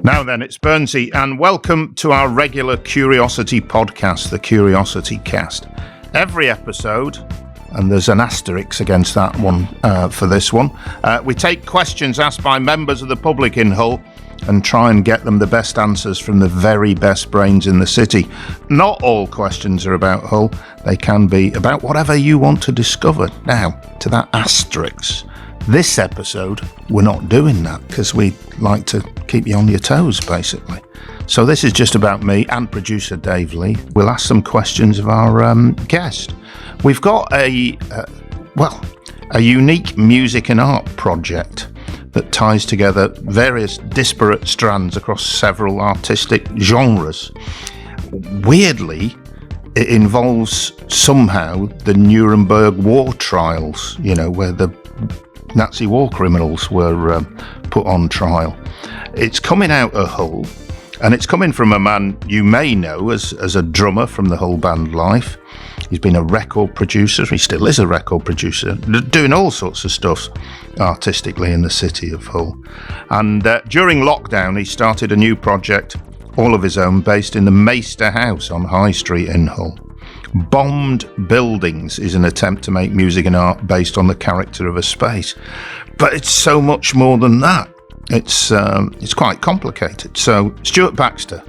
Now then, it's Burnsy, and welcome to our regular Curiosity podcast, the CuriosityCast. Every episode, and there's an asterisk against that one for this one, we take questions asked by members of the public in Hull and try and get them the best answers from the very best brains in the city. Not all questions are about Hull. They can be about whatever you want to discover. Now, to that asterisk. This episode, we're not doing that because we like to keep you on your toes, basically. So this is just about me and producer Dave Lee. We'll ask some questions of our guest. We've got a unique music and art project that ties together various disparate strands across several artistic genres. Weirdly, it involves somehow the Nuremberg war trials, where the Nazi war criminals were put on trial. It's coming out of Hull, and it's coming from a man you may know as a drummer from the Hull band Life. He's been a record producer, he still is a record producer, doing all sorts of stuff artistically in the city of Hull. And during lockdown, he started a new project, all of his own, based in the Maester House on High Street in Hull. Bombed Buildings is an attempt to make music and art based on the character of a space. But it's so much more than that. It's quite complicated. So Stewart Baxter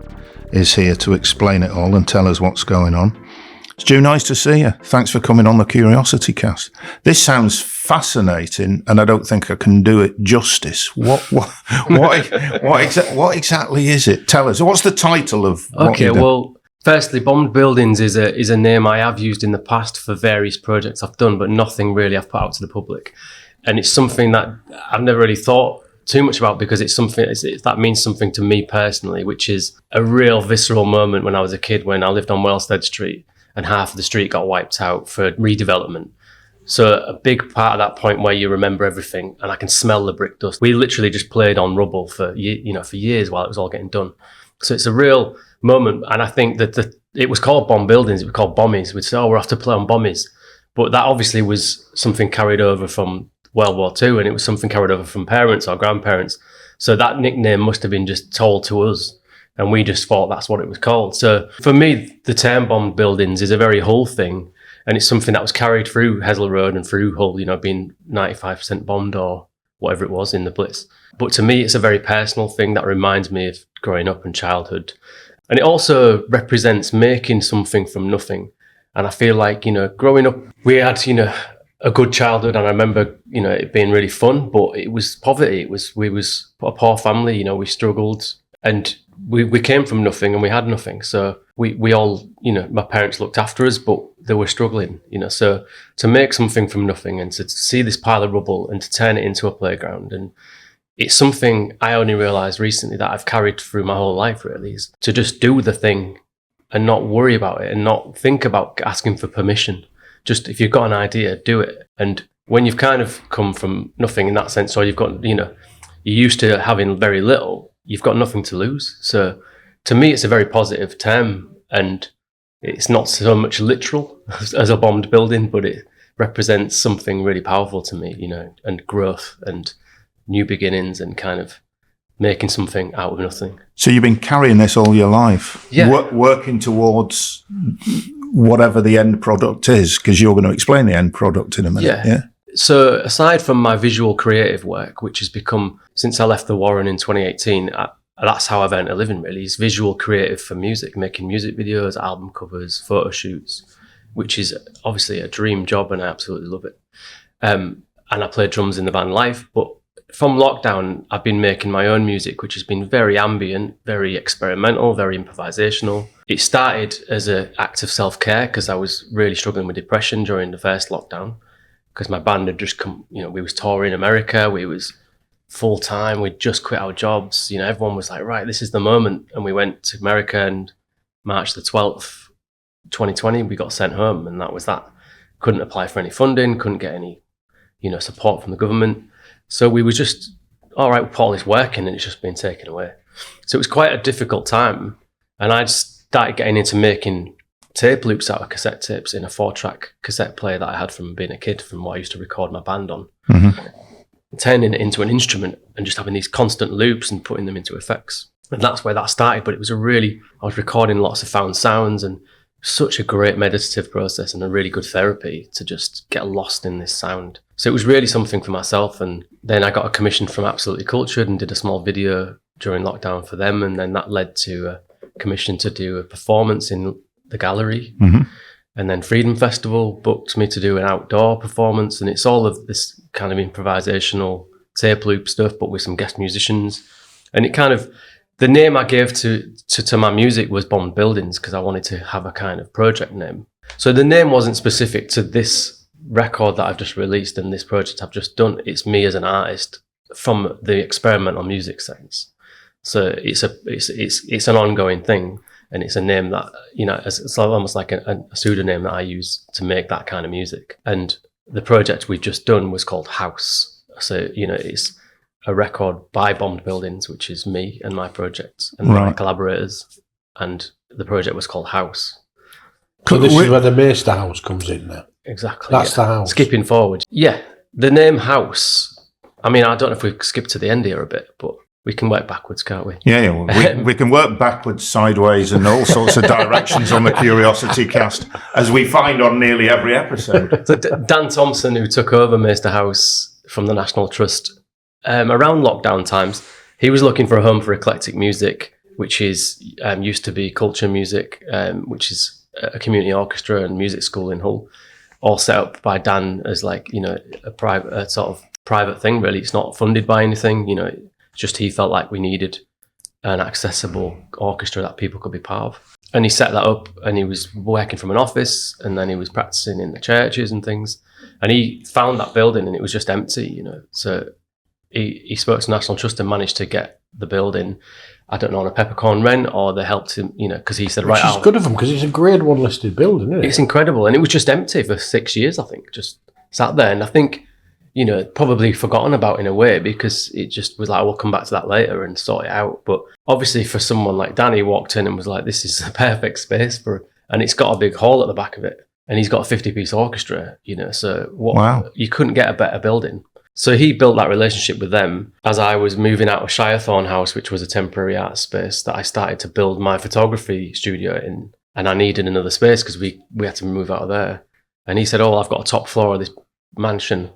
is here to explain it all and tell us what's going on. Stu, nice to see you. Thanks for coming on the CuriosityCast. This sounds fascinating, and I don't think I can do it justice. What exactly is it? Tell us. What's the title of what Okay, you do? well, firstly, Bombed Buildings is a name I have used in the past for various projects I've done, but nothing really I've put out to the public. And it's something that I've never really thought too much about because it's something that means something to me personally, which is a real visceral moment when I was a kid when I lived on Wellstead Street and half of the street got wiped out for redevelopment. So a big part of that point where you remember everything, and I can smell the brick dust. We literally just played on rubble for years while it was all getting done. So it's a real moment, and I think that it was called Bomb Buildings, it was called Bommies. We'd say, we're off to play on Bommies. But that obviously was something carried over from World War II, and it was something carried over from parents or grandparents. So that nickname must have been just told to us, and we just thought that's what it was called. So for me, the term Bomb Buildings is a very Hull thing, and it's something that was carried through Hesel Road and through Hull, being 95% bombed or whatever it was in the Blitz. But to me, it's a very personal thing that reminds me of growing up and childhood. And it also represents making something from nothing. And I feel like, growing up, we had, a good childhood. And I remember, it being really fun, but it was poverty. We was a poor family, we struggled. And we came from nothing and we had nothing. So we all, my parents looked after us, but they were struggling, So to make something from nothing and to see this pile of rubble and to turn it into a playground, and it's something I only realised recently that I've carried through my whole life, really, is to just do the thing and not worry about it and not think about asking for permission. Just if you've got an idea, do it. And when you've kind of come from nothing in that sense, or you've got, you're used to having very little, you've got nothing to lose. So to me, it's a very positive term, and it's not so much literal as a bombed building, but it represents something really powerful to me, and growth and new beginnings and kind of making something out of nothing. So you've been carrying this all your life, working towards whatever the end product is, because you're going to explain the end product in a minute. Yeah. So aside from my visual creative work, which has become, since I left the Warren in 2018, that's how I've earned a living, really, is visual creative for music, making music videos, album covers, photo shoots, which is obviously a dream job and I absolutely love it. And I play drums in the band Life, but from lockdown, I've been making my own music, which has been very ambient, very experimental, very improvisational. It started as an act of self-care because I was really struggling with depression during the first lockdown because my band had just come, we was touring America, we was full-time, we'd just quit our jobs. Everyone was like, right, this is the moment. And we went to America, and March the 12th, 2020, we got sent home, and that was that. Couldn't apply for any funding, couldn't get any, support from the government. So we were just, all right, we'll put all this work in and it's just been taken away. So it was quite a difficult time. And I started getting into making tape loops out of cassette tapes in a 4-track cassette player that I had from being a kid, from what I used to record my band on. Mm-hmm. Turning it into an instrument and just having these constant loops and putting them into effects. And that's where that started. But it was I was recording lots of found sounds, and such a great meditative process and a really good therapy to just get lost in this sound. So it was really something for myself. And then I got a commission from Absolutely Cultured and did a small video during lockdown for them. And then that led to a commission to do a performance in the gallery. Mm-hmm. And then Freedom Festival booked me to do an outdoor performance. And it's all of this kind of improvisational tape loop stuff, but with some guest musicians. And it kind of, the name I gave to my music was Bombed Buildings, because I wanted to have a kind of project name. So the name wasn't specific to this record that I've just released and this project I've just done. It's me as an artist from the experimental music sense. So it's an ongoing thing, and it's a name that, it's almost like a pseudonym that I use to make that kind of music. And the project we've just done was called House. So, it's a record by Bombed Buildings, which is me and my project and my collaborators. And the project was called House. So this is where the Maester House comes in now? Exactly. That's the house. Skipping forward. Yeah. The name House, I don't know if we skip to the end here a bit, but we can work backwards, can't we? Yeah. Well, we can work backwards, sideways, and all sorts of directions on the CuriosityCast, as we find on nearly every episode. So Dan Thompson, who took over Maester House from the National Trust, around lockdown times, he was looking for a home for eclectic music, which is used to be Culture Music, which is a community orchestra and music school in Hull, all set up by Dan as a sort of private thing. Really, it's not funded by anything. Just he felt like we needed an accessible orchestra that people could be part of, and he set that up. And he was working from an office, and then he was practicing in the churches and things. And he found that building, and it was just empty. So he spoke to National Trust and managed to get the building, I don't know, on a peppercorn rent, or they helped him, because he said, Which is good of them, because it's a grade 1 listed building, isn't it? It's incredible. And it was just empty for 6 years, I think, just sat there. And I think, probably forgotten about in a way, because it just was like, we'll come back to that later and sort it out. But obviously for someone like Danny, walked in and was like, this is the perfect space and it's got a big hall at the back of it. And he's got a 50-piece orchestra, so Wow. You couldn't get a better building. So he built that relationship with them as I was moving out of Shirethorn House, which was a temporary art space that I started to build my photography studio in. And I needed another space because we had to move out of there. And he said, I've got a top floor of this mansion,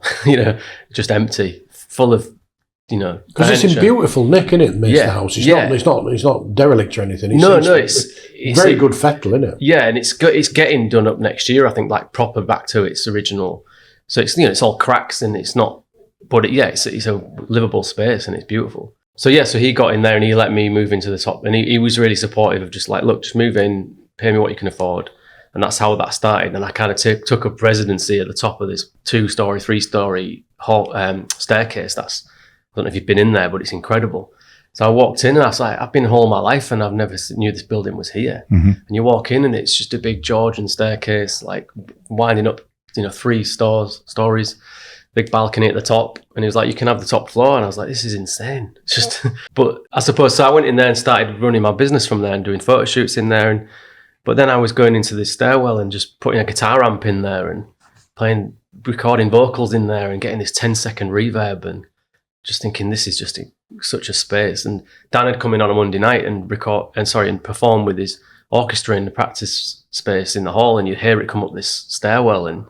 just empty, full of, because it's in beautiful nick, isn't it? Maester House. It's not derelict or anything. It's very good fettle, isn't it? Yeah, and it's getting done up next year, I think, like proper back to its original. So it's it's all cracks and it's not, but it's a livable space and it's beautiful. So he got in there and he let me move into the top, and he was really supportive of just like, look, just move in, pay me what you can afford. And that's how that started. And I kind of took up residency at the top of this 2-story, 3-story hall, staircase. I don't know if you've been in there, but it's incredible. So I walked in and I was like, I've been in Hull my life and I've never knew this building was here. Mm-hmm. And you walk in and it's just a big Georgian staircase, like winding up, 3 stories, big balcony at the top. And he was like, you can have the top floor. And I was like, this is insane. It's just, but I suppose, so I went in there and started running my business from there and doing photo shoots in there. But then I was going into this stairwell and just putting a guitar amp in there and recording vocals in there and getting this 10-second reverb and just thinking, this is just such a space. And Dan had come in on a Monday night and perform with his orchestra in the practice space in the hall, and you'd hear it come up this stairwell and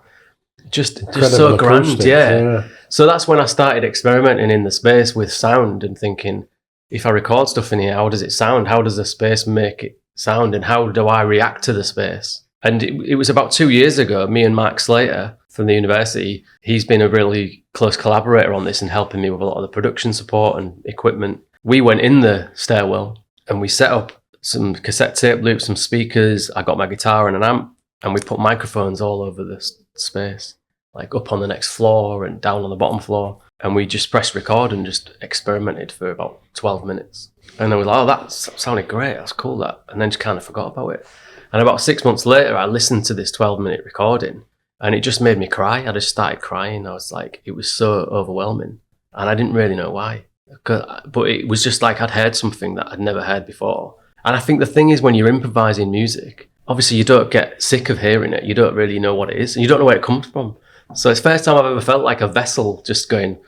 just so grand. Yeah. So that's when I started experimenting in the space with sound and thinking, if I record stuff in here, how does it sound? How does the space make it sound, and how do I react to the space? And it was about 2 years ago, me and Mark Slater from the university, he's been a really close collaborator on this and helping me with a lot of the production support and equipment. We went in the stairwell and we set up some cassette tape loops, some speakers. I got my guitar and an amp, and we put microphones all over the space, like up on the next floor and down on the bottom floor. And we just pressed record and just experimented for about 12 minutes. And I was like, oh, that sounded great. That's cool, that. And then just kind of forgot about it. And about 6 months later, I listened to this 12-minute recording and it just made me cry. I just started crying. I was like, it was so overwhelming. And I didn't really know why. But it was just like I'd heard something that I'd never heard before. And I think the thing is, when you're improvising music, obviously you don't get sick of hearing it. You don't really know what it is. And you don't know where it comes from. So it's the first time I've ever felt like a vessel just going.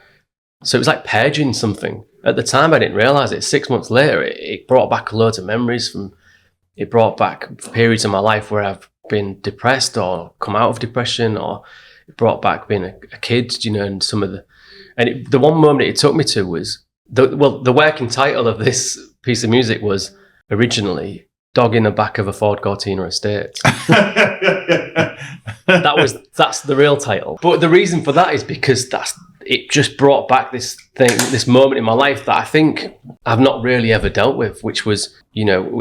So it was like purging something. at the time I didn't realise it. 6 months later, it brought back loads of memories it brought back periods in my life where I've been depressed or come out of depression, or it brought back being a kid, and the one moment it took me to was, the working title of this piece of music was originally Dog in the Back of a Ford Cortina Estate. That's the real title. But the reason for that is because it just brought back this moment in my life that I think I've not really ever dealt with, which was,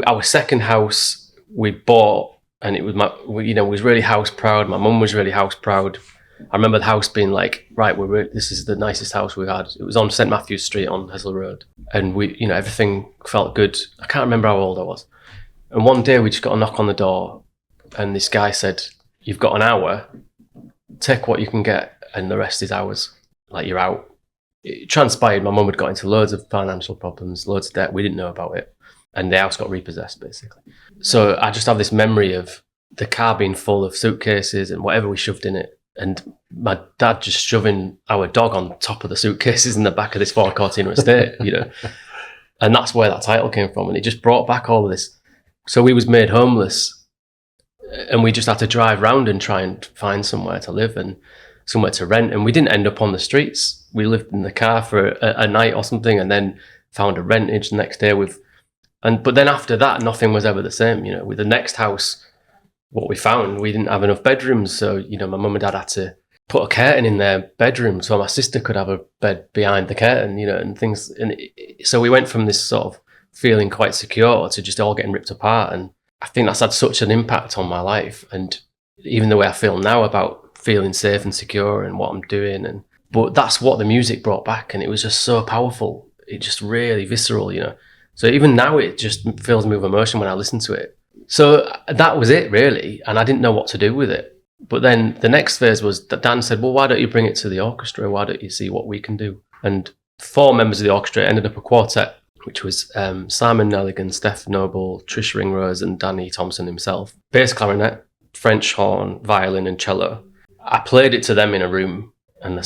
our second house we bought, and it was was really house proud. My mum was really house proud. I remember the house being like, right, this is the nicest house we had. It was on St Matthew's Street on Hesel Road, and everything felt good. I can't remember how old I was. And one day we just got a knock on the door, and this guy said, "You've got an hour. Take what you can get, and the rest is ours. Like, you're out." It transpired my mum had got into loads of financial problems, loads of debt. We didn't know about it, and the house got repossessed basically. So I just have this memory of the car being full of suitcases and whatever we shoved in it, and my dad just shoving our dog on top of the suitcases in the back of this Ford Cortina Estate, and that's where that title came from. And it just brought back all of this. So we was made homeless, and we just had to drive around and try and find somewhere to live and somewhere to rent. And we didn't end up on the streets. We lived in the car for a night or something, and then found a rentage the next day but then after that, nothing was ever the same. With the next house, what we found, we didn't have enough bedrooms. So, my mum and dad had to put a curtain in their bedroom so my sister could have a bed behind the curtain, and things. And so we went from this sort of feeling quite secure to just all getting ripped apart. And I think that's had such an impact on my life. And even the way I feel now about feeling safe and secure and what I'm doing. But that's what the music brought back. And it was just so powerful. It just really visceral, So even now it just fills me with emotion when I listen to it. So that was it really. And I didn't know what to do with it. But then the next phase was that Dan said, well, why don't you bring it to the orchestra? Why don't you see what we can do? And 4 members of the orchestra ended up a quartet, which was Simon Nelligan, Steph Noble, Trish Ringrose, and Danny Thompson himself. Bass clarinet, French horn, violin, and cello. I played it to them in a room, and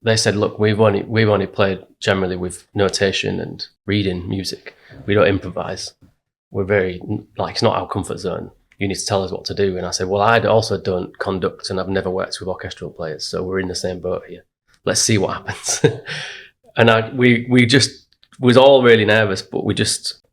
they said, look, we've only played generally with notation and reading music. We don't improvise. We're very, it's not our comfort zone. You need to tell us what to do. And I said, well, I also don't conduct, and I've never worked with orchestral players, so we're in the same boat here. Let's see what happens. And we just was all really nervous, but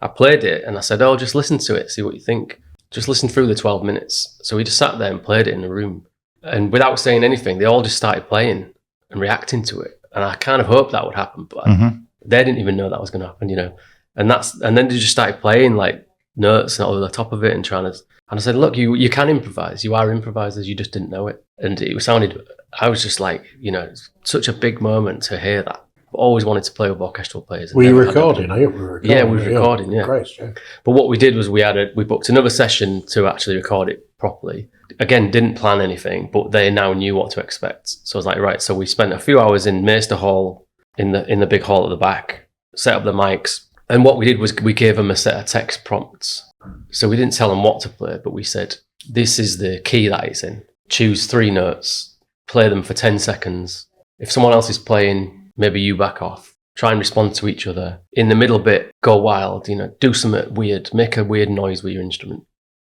I played it, and I said, oh, just listen to it, see what you think. Just listen through the 12 minutes. So we just sat there and played it in a room. And without saying anything, they all just started playing and reacting to it. And I kind of hoped that would happen, but they didn't even know that was going to happen, And then they just started playing like notes over the top of it and I said, look, you can improvise. You are improvisers, you just didn't know it. And I was just like, such a big moment to hear that. I've always wanted to play with orchestral players. Were you recording? I hope we were recording. Yeah, we were recording, yeah. Great, yeah. But what we did was we booked another session to actually record it properly. Again, didn't plan anything, but they now knew what to expect. So I was like, right, so we spent a few hours in Maester Hall, in the big hall at the back, set up the mics. And what we did was we gave them a set of text prompts. So we didn't tell them what to play, but we said, this is the key that it's in. Choose 3 notes, play them for 10 seconds. If someone else is playing, maybe you back off. Try and respond to each other. In the middle bit, go wild, do something weird. Make a weird noise with your instrument.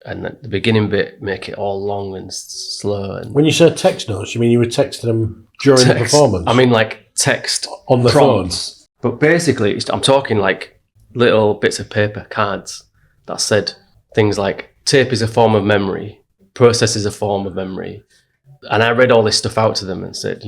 And at the beginning bit, make it all long and slow. And when you say text notes, you mean you were texting them during the performance? I mean like text on the prompts. Phone. But basically, I'm talking like little bits of paper, cards, that said things like tape is a form of memory, process is a form of memory. And I read all this stuff out to them and said,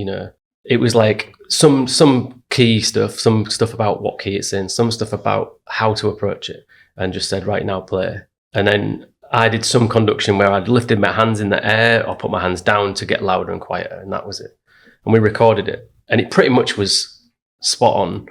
it was like some key stuff, some stuff about what key it's in, some stuff about how to approach it, and just said, right now, play. And then I did some conduction where I'd lifted my hands in the air or put my hands down to get louder and quieter, and that was it. And we recorded it, and it pretty much was spot on.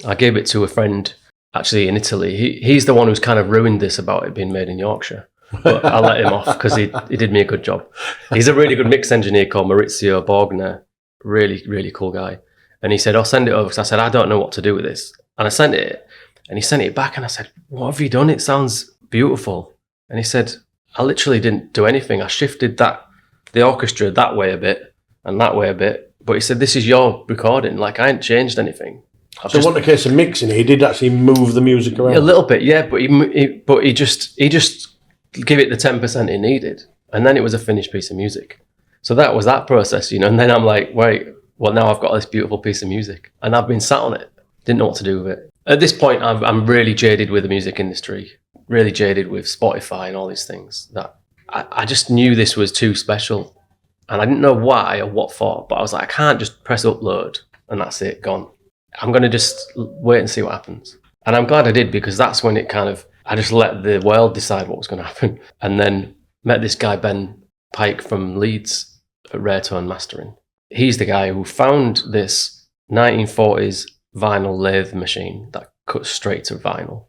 I gave it to a friend, actually, in Italy. He's the one who's kind of ruined this about it being made in Yorkshire. But I let him off because he did me a good job. He's a really good mix engineer called Maurizio Borgner. Really, really cool guy. And he said, I'll send it over. Because I said, I don't know what to do with this. And I sent it. And he sent it back. And I said, what have you done? It sounds beautiful. And he said, I literally didn't do anything. I shifted the orchestra that way a bit and that way a bit. But he said, this is your recording. Like, I ain't changed anything. So it wasn't a case of mixing it. He did actually move the music around. A little bit, yeah. But he just gave it the 10% it needed, and then it was a finished piece of music. So that was that process, And then I'm like, wait, well now I've got this beautiful piece of music, and I've been sat on it. Didn't know what to do with it. At this point, I'm really jaded with the music industry, really jaded with Spotify and all these things. That I just knew this was too special, and I didn't know why or what for. But I was like, I can't just press upload and that's it, gone. I'm going to just wait and see what happens. And I'm glad I did, because that's when it I just let the world decide what was going to happen. And then met this guy, Ben Pike from Leeds at Rare Tone Mastering. He's the guy who found this 1940s vinyl lathe machine that cuts straight to vinyl.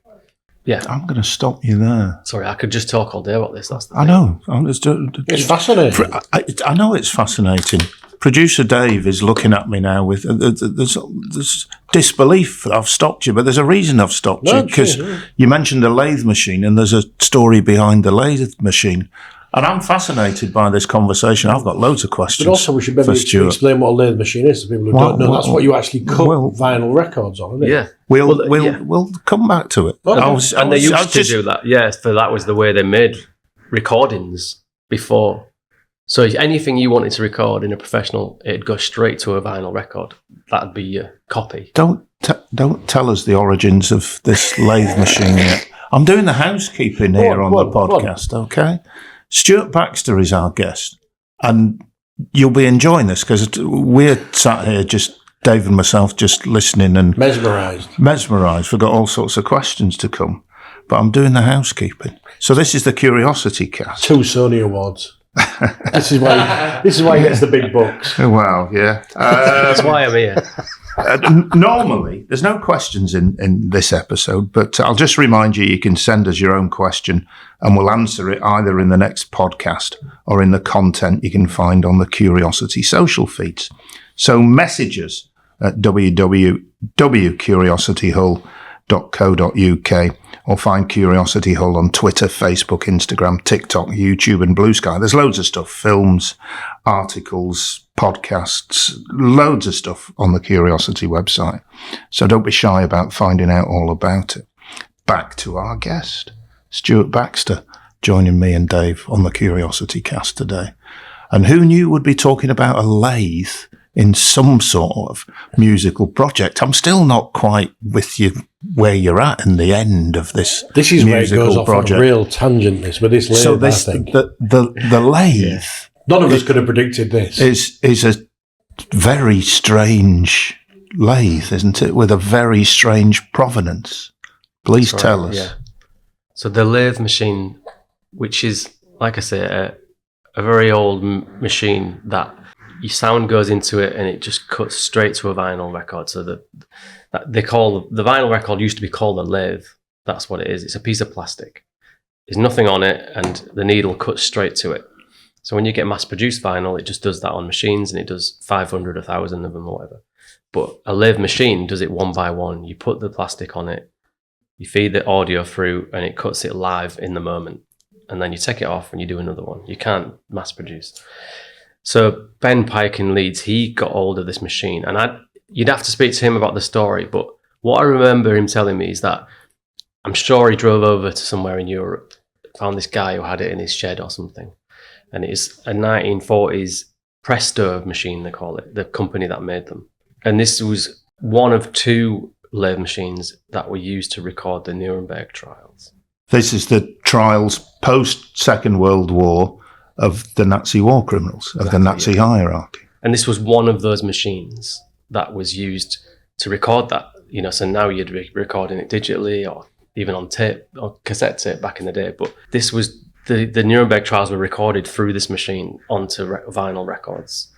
Yeah. I'm going to stop you there. Sorry, I could just talk all day about this. That's the thing. I know. It's fascinating. I know it's fascinating. Producer Dave is looking at me now with there's disbelief. I've stopped you, but there's a reason I've stopped you, because you mentioned the lathe machine, and there's a story behind the lathe machine. And I'm fascinated by this conversation. I've got loads of questions. But also, we should maybe explain what a lathe machine is to people who don't know. That's what you actually cut vinyl records on, isn't it? Yeah. We'll come back to it. Okay. They used to do that. Yeah, so that was the way they made recordings before. So anything you wanted to record in a professional, it'd go straight to a vinyl record. That'd be your copy. Don't tell us the origins of this lathe machine yet. I'm doing the housekeeping here on the podcast, okay? Stewart Baxter is our guest, and you'll be enjoying this because we're sat here, just Dave and myself, just listening and mesmerised. We've got all sorts of questions to come, but I'm doing the housekeeping. So this is the CuriosityCast. 2 Sony Awards. This is why he gets the big bucks. Wow, yeah. That's why I'm here. Normally, there's no questions in this episode, but I'll just remind you can send us your own question and we'll answer it either in the next podcast or in the content you can find on the Curiosity social feeds. So message us at www.curiosityhull.co.uk or find Curiosity Hull on Twitter, Facebook, Instagram, TikTok, YouTube and Blue Sky. There's loads of stuff, films, articles, podcasts, loads of stuff on the Curiosity website. So don't be shy about finding out all about it. Back to our guest, Stewart Baxter, joining me and Dave on the Curiosity Cast today. And who knew we'd be talking about a lathe in some sort of musical project? I'm still not quite with you where you're at in the end of this. This is where it goes off on a real tangent. This lathe, so this, I think. The lathe. Yeah. None of us could have predicted this. Is a very strange lathe, isn't it? With a very strange provenance. Please tell us. Yeah. So the lathe machine, which is, like I say, a very old machine that your sound goes into it and it just cuts straight to a vinyl record. So the vinyl record used to be called a lathe. That's what it is. It's a piece of plastic. There's nothing on it, and the needle cuts straight to it. So when you get mass-produced vinyl, it just does that on machines, and it does 500, 1,000 of them or whatever. But a lathe machine does it one by one. You put the plastic on it, you feed the audio through, and it cuts it live in the moment. And then you take it off and you do another one. You can't mass-produce. So Ben Pike in Leeds, he got hold of this machine, and you'd have to speak to him about the story. But what I remember him telling me is that I'm sure he drove over to somewhere in Europe, found this guy who had it in his shed or something. And it's a 1940s press stove machine, they call it, the company that made them. And this was one of 2 lathe machines that were used to record the Nuremberg Trials. This is the trials post-Second World War of the Nazi war criminals, of the Nazi hierarchy. And this was one of those machines that was used to record that. So now you'd be recording it digitally or even on tape or cassette tape back in the day. But this was the Nuremberg trials were recorded through this machine onto vinyl records,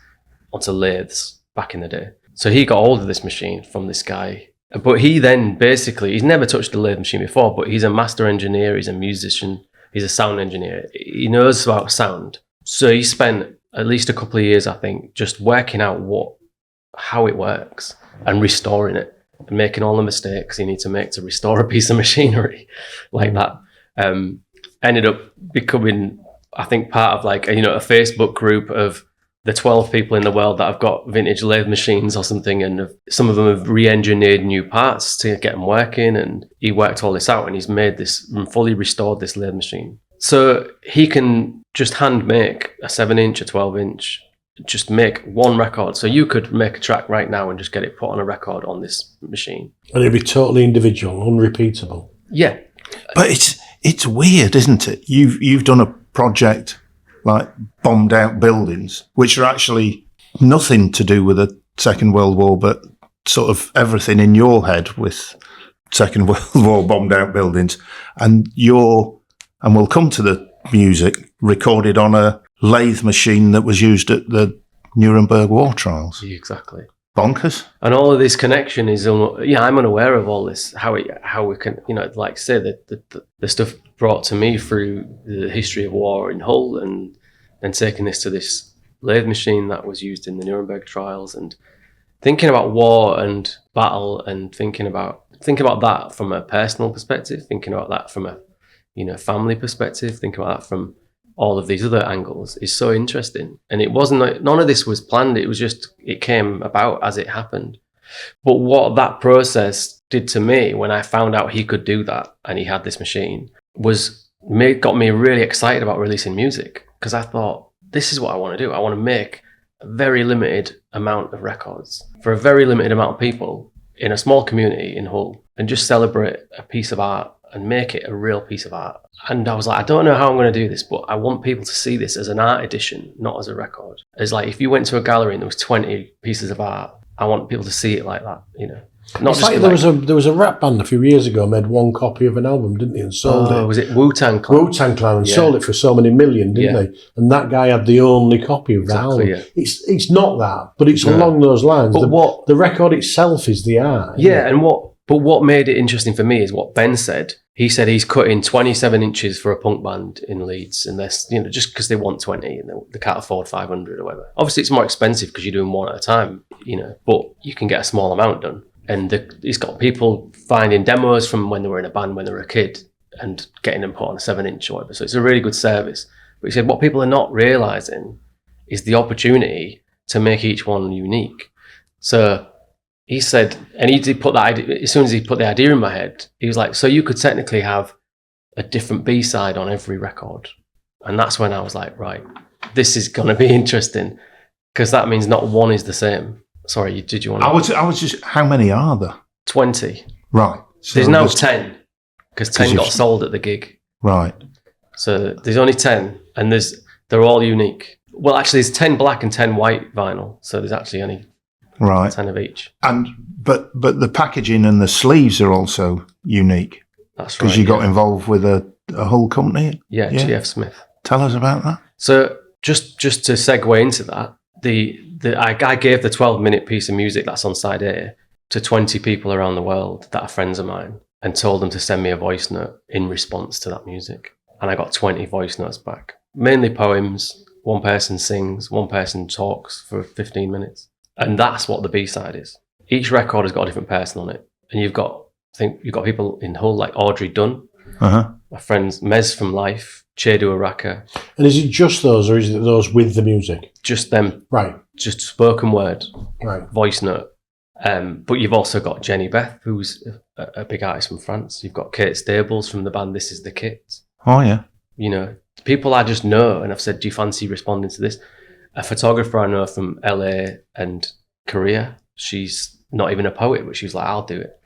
onto lathes back in the day. So he got hold of this machine from this guy. But he then basically, he's never touched a lathe machine before, but he's a master engineer, he's a musician, he's a sound engineer. He knows about sound. So he spent at least a couple of years, I think, just working out how it works and restoring it and making all the mistakes you need to make to restore a piece of machinery like that. Ended up becoming, I think, part of a Facebook group of the 12 people in the world that have got vintage lathe machines or something, and some of them have re-engineered new parts to get them working, and he worked all this out and he's made this, fully restored this lathe machine. So he can just hand make a 7-inch, a 12-inch, just make one record. So you could make a track right now and just get it put on a record on this machine. And it'd be totally individual, unrepeatable. Yeah. But it's weird, isn't it? You've done a project like bombed out buildings, which are actually nothing to do with the Second World War, but sort of everything in your head with Second World War bombed out buildings. And we'll come to the music, recorded on a lathe machine that was used at the Nuremberg War Trials. Exactly. Bonkers. And all of this connection is, I'm unaware of all this, how we can, like say the stuff brought to me through the history of war in Hull, and then taking this to this lathe machine that was used in the Nuremberg Trials, and thinking about war and battle, and thinking about that from a personal perspective, thinking about that from a family perspective, thinking about that from all of these other angles is so interesting. And it wasn't like, none of this was planned. It was just, it came about as it happened. But what that process did to me when I found out he could do that and he had this machine got me really excited about releasing music, because I thought, this is what I want to do. I want to make a very limited amount of records for a very limited amount of people in a small community in Hull, and just celebrate a piece of art and make it a real piece of art. And I was like, I don't know how I'm going to do this, but I want people to see this as an art edition, not as a record. It's like, if you went to a gallery and there was 20 pieces of art, I want people to see it like that, Not it's just like there was a rap band a few years ago made one copy of an album, didn't he, and sold it. Was it Wu-Tang Clan? Wu-Tang Clan, and sold it for so many million, didn't they? And that guy had the only copy of that album. Yeah. It's not that, but it's along those lines. But the record itself is the art. Yeah, and what made it interesting for me is what Ben said. He said he's cutting 27 inches for a punk band in Leeds, and they're, just because they want 20 and they can't afford 500 or whatever. Obviously, it's more expensive because you're doing one at a time, but you can get a small amount done. And he's got people finding demos from when they were in a band when they were a kid and getting them put on a 7-inch or whatever. So it's a really good service. But he said what people are not realising is the opportunity to make each one unique. So he said, and he did put that idea, as soon as he put the idea in my head, he was like, so you could technically have a different B-side on every record. And that's when I was like, right, this is going to be interesting, because that means not one is the same. Sorry, did you want to... I was just... How many are there? 20. Right. So there's now 10, because 10 got sold at the gig. Right. So there's only 10, and they're all unique. Well, actually, there's 10 black and 10 white vinyl, so there's actually only 10 of each. But the packaging and the sleeves are also unique. That's right. Because you got involved with a whole company? Yeah, GF Smith. Tell us about that. So just to segue into that, I gave the 12-minute piece of music that's on side A to 20 people around the world that are friends of mine, and told them to send me a voice note in response to that music. And I got 20 voice notes back. Mainly poems. One person sings, one person talks for 15 minutes. And that's what the B-side is. Each record has got a different person on it. And you've got people in Hull like Audrey Dunn, my friends Mez from Life, Chedu Araka. And is it just those, or is it those with the music? Just them. Right. Just spoken word. Right. Voice note. But you've also got Jenny Beth, who's a big artist from France. You've got Kate Stables from the band This Is the Kids. Oh, yeah. People I just know, and I've said, do you fancy responding to this? A photographer I know from LA and Korea, she's not even a poet, but she's like, I'll do it.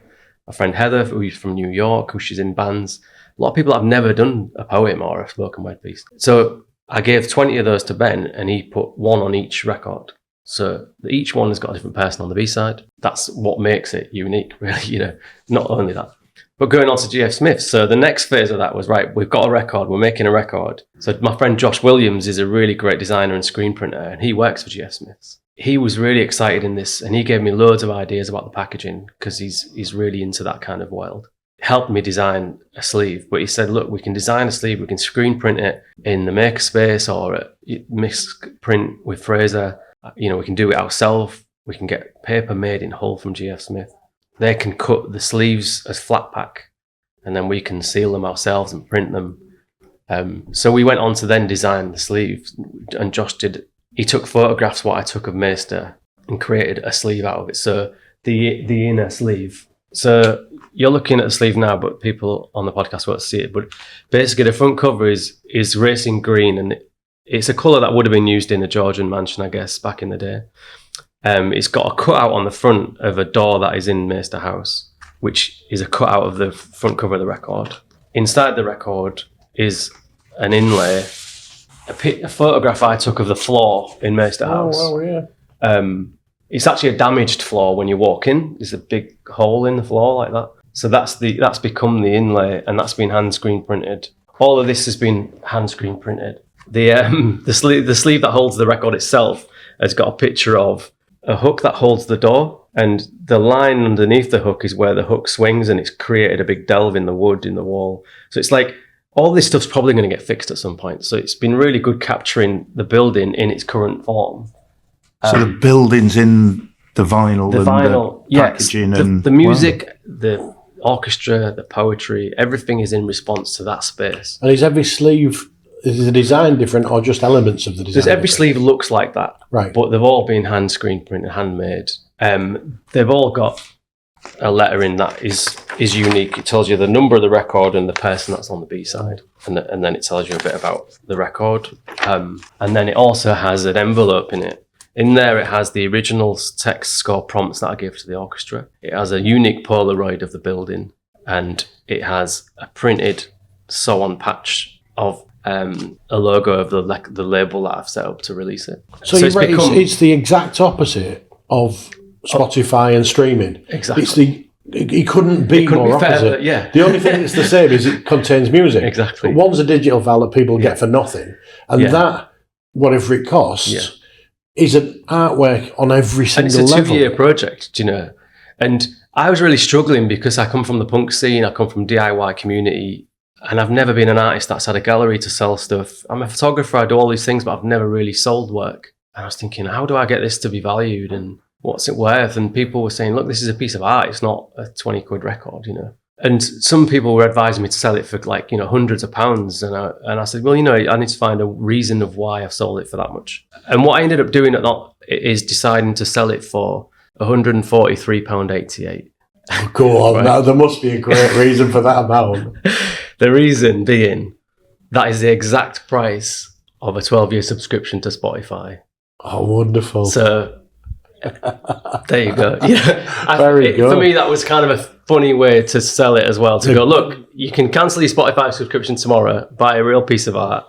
My friend Heather, who's from New York, who she's in bands. A lot of people have never done a poem or a spoken word piece. So I gave 20 of those to Ben, and he put one on each record. So each one has got a different person on the B-side. That's what makes it unique, really, not only that. But going on to GF Smith, so the next phase of that was, right, we've got a record, we're making a record. So my friend Josh Williams is a really great designer and screen printer, and he works for GF Smiths. He was really excited in this, and he gave me loads of ideas about the packaging, because he's really into that kind of world. Helped me design a sleeve, but he said, look, we can design a sleeve, we can screen print it in the makerspace or misprint with Fraser. We can do it ourselves. We can get paper made in Hull from GF Smith. They can cut the sleeves as flat pack, and then we can seal them ourselves and print them. So we went on to then design the sleeves, and Josh did he took photographs what I took of Meister and created a sleeve out of it. So the inner sleeve. So you're looking at the sleeve now, but people on the podcast won't see it. But basically, the front cover is racing green, and it's a colour that would have been used in a Georgian mansion, I guess, back in the day. It's got a cutout on the front of a door that is in Meister House, which is a cutout of the front cover of the record. Inside the record is an inlay, a photograph I took of the floor in Meister House. Oh, yeah. It's actually a damaged floor when you walk in. There's a big hole in the floor like that. So that's become the inlay, and that's been hand screen printed. All of this has been hand screen printed. The sleeve that holds the record itself has got a picture of a hook that holds the door, and the line underneath the hook is where the hook swings, and it's created a big delve in the wood in the wall. So it's like all this stuff's probably going to get fixed at some point. So it's been really good capturing the building in its current form. So the building's in the vinyl, the packaging, and the music, the orchestra, the poetry, everything is in response to that space. And is every sleeve, is the design different, or just elements of the design? Because every sleeve looks like that, right? But they've all been hand screen printed, handmade. They've all got a lettering that is unique. It tells you the number of the record and the person that's on the B side, and then it tells you a bit about the record. And then it also has an envelope in it. In there, it has the original text score prompts that I gave to the orchestra. It has a unique Polaroid of the building, and it has a printed sew-on patch of a logo of the label that I've set up to release it. So it's the exact opposite of Spotify and streaming. Exactly. It couldn't be more opposite. Yeah. The only thing that's the same is it contains music. Exactly. But one's a digital file that people get for nothing, and that, whatever it costs, is an artwork on every single level. And it's a 2-year project, you know. And I was really struggling because I come from the punk scene, I come from DIY community, and I've never been an artist that's had a gallery to sell stuff. I'm a photographer, I do all these things, but I've never really sold work. And I was thinking, how do I get this to be valued, and what's it worth? And people were saying, look, this is a piece of art, it's not a 20 quid record, you know. And some people were advising me to sell it for like, you know, hundreds of pounds. And I said, well, you know, I need to find a reason of why I've sold it for that much. And what I ended up doing is deciding to sell it for £143.88. Go on, right? There must be a great reason for that amount. The reason being, that is the exact price of a 12-year subscription to Spotify. Oh, wonderful. So there you go. Yeah, Very good. For me, that was kind of a funny way to sell it as well. To go, look, you can cancel your Spotify subscription tomorrow, buy a real piece of art,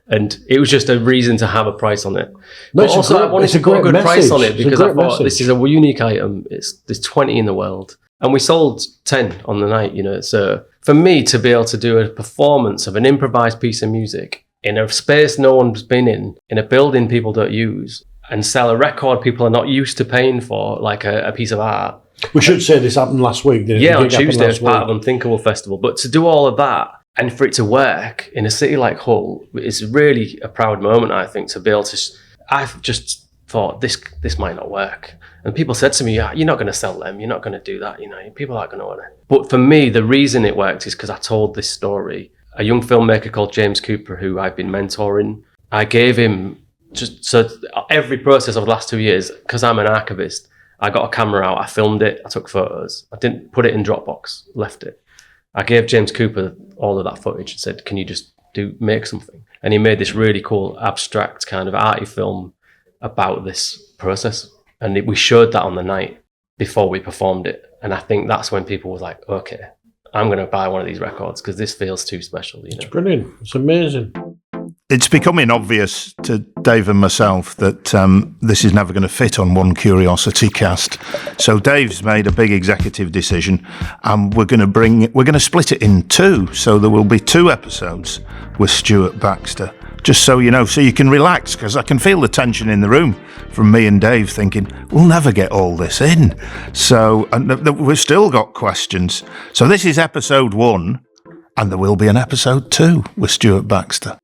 and it was just a reason to have a price on it. No, but also, I wanted to put a good price on it because I thought this is a unique item. There's 20 in the world, and we sold 10 on the night. You know, so for me to be able to do a performance of an improvised piece of music in a space no one's been in a building people don't use, and sell a record people are not used to paying for, like a piece of art. We should say this happened last week, didn't it? Yeah, on Tuesday as part of Unthinkable Festival. But to do all of that and for it to work in a city like Hull is really a proud moment, I think, to be able to... I've just thought, this might not work. And people said to me, yeah, you're not going to sell them, you're not going to do that, you know, people aren't going to want it. But for me, the reason it worked is because I told this story. A young filmmaker called James Cooper, who I've been mentoring, I gave him... So every process over the last 2 years, because I'm an archivist, I got a camera out, I filmed it, I took photos. I didn't put it in Dropbox, left it. I gave James Cooper all of that footage and said, can you just make something? And he made this really cool, abstract kind of arty film about this process. And we showed that on the night before we performed it. And I think that's when people were like, okay, I'm going to buy one of these records because this feels too special. You know? It's brilliant. It's amazing. It's becoming obvious to Dave and myself that this is never going to fit on one CuriosityCast. So Dave's made a big executive decision, and we're going to split it in 2. So there will be 2 episodes with Stewart Baxter. Just so you know, so you can relax, because I can feel the tension in the room from me and Dave thinking, we'll never get all this in. So we've still got questions. So this is episode 1, and there will be an episode 2 with Stewart Baxter.